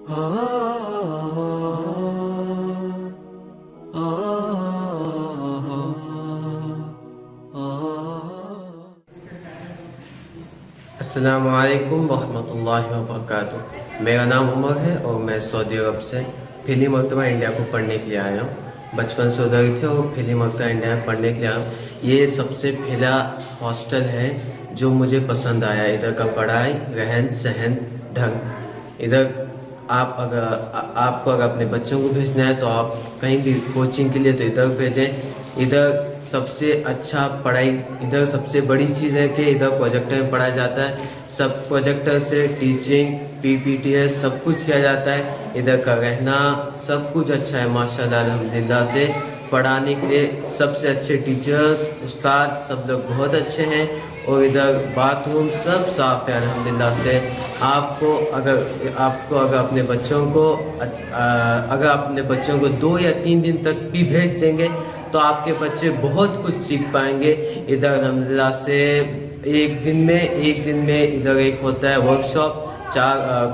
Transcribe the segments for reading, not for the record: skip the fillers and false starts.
السلام علیکم ورحمۃ اللہ وبرکاتہ. میرا نام عمر ہے اور میں سعودی عرب سے پہلی مرتبہ انڈیا کو پڑھنے کے لیے آیا ہوں. بچپن سے ادھر ہی تھے اور پہلی مرتبہ انڈیا میں پڑھنے کے لیے آیا ہوں. یہ سب سے پہلا ہاسٹل ہے جو مجھے پسند آیا. ادھر کا پڑھائی، رہن سہن، ڈھنگ. ادھر آپ کو اگر اپنے بچوں کو بھیجنا ہے تو آپ کہیں بھی کوچنگ کے لیے تو ادھر بھیجیں. ادھر سب سے اچھا پڑھائی، ادھر سب سے بڑی چیز ہے کہ ادھر پروجیکٹر میں پڑھایا جاتا ہے. سب پروجیکٹر سے ٹیچنگ، PPTS سب کچھ کیا جاتا ہے. ادھر کا رہنا سب کچھ اچھا ہے ماشاءاللہ الحمدللہ سے. پڑھانے کے لیے سب سے اچھے ٹیچرز، استاد سب لوگ بہت اچھے ہیں. اور ادھر باتھ روم سب صاف ہے الحمدللہ سے. آپ کو اگر اپنے بچوں کو 2 یا 3 دن تک بھی بھیج دیں گے تو آپ کے بچے بہت کچھ سیکھ پائیں گے ادھر الحمدللہ سے. ایک دن میں ادھر ایک ہوتا ہے ورکشاپ.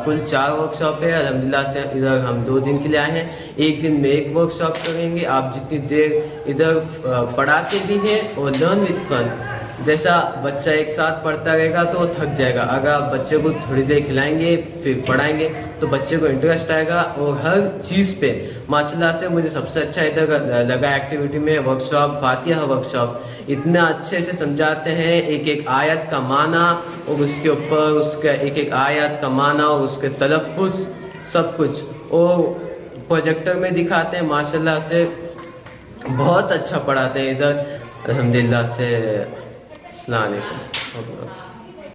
کل 4 ورکشاپ ہے الحمدللہ سے. ادھر ہم 2 دن کے لیے آئے ہیں. ایک دن میں ایک ورکشاپ کریں گے. آپ جتنی دیر ادھر پڑھاتے بھی ہیں اور لرن وتھ فن. جیسا بچہ ایک ساتھ پڑھتا رہے گا تو وہ تھک جائے گا. اگر آپ بچے کو تھوڑی دیر کھلائیں گے پھر پڑھائیں گے تو بچے کو انٹرسٹ آئے گا. اور ہر چیز پہ ماشاءاللہ سے مجھے سب سے اچھا ادھر لگا ایکٹیویٹی میں ورکشاپ، فاتحہ ورکشاپ. اتنا اچھے سے سمجھاتے ہیں ایک ایک آیت کا معنی اور اس کے اوپر اس کا ایک ایک آیت کا معنی اور اس کے تلفظ سب کچھ. اور پروجیکٹر میں دکھاتے ہیں ماشاءاللہ سے. بہت اچھا پڑھاتے ہیں ادھر الحمدللہ سے. السلام علیکم.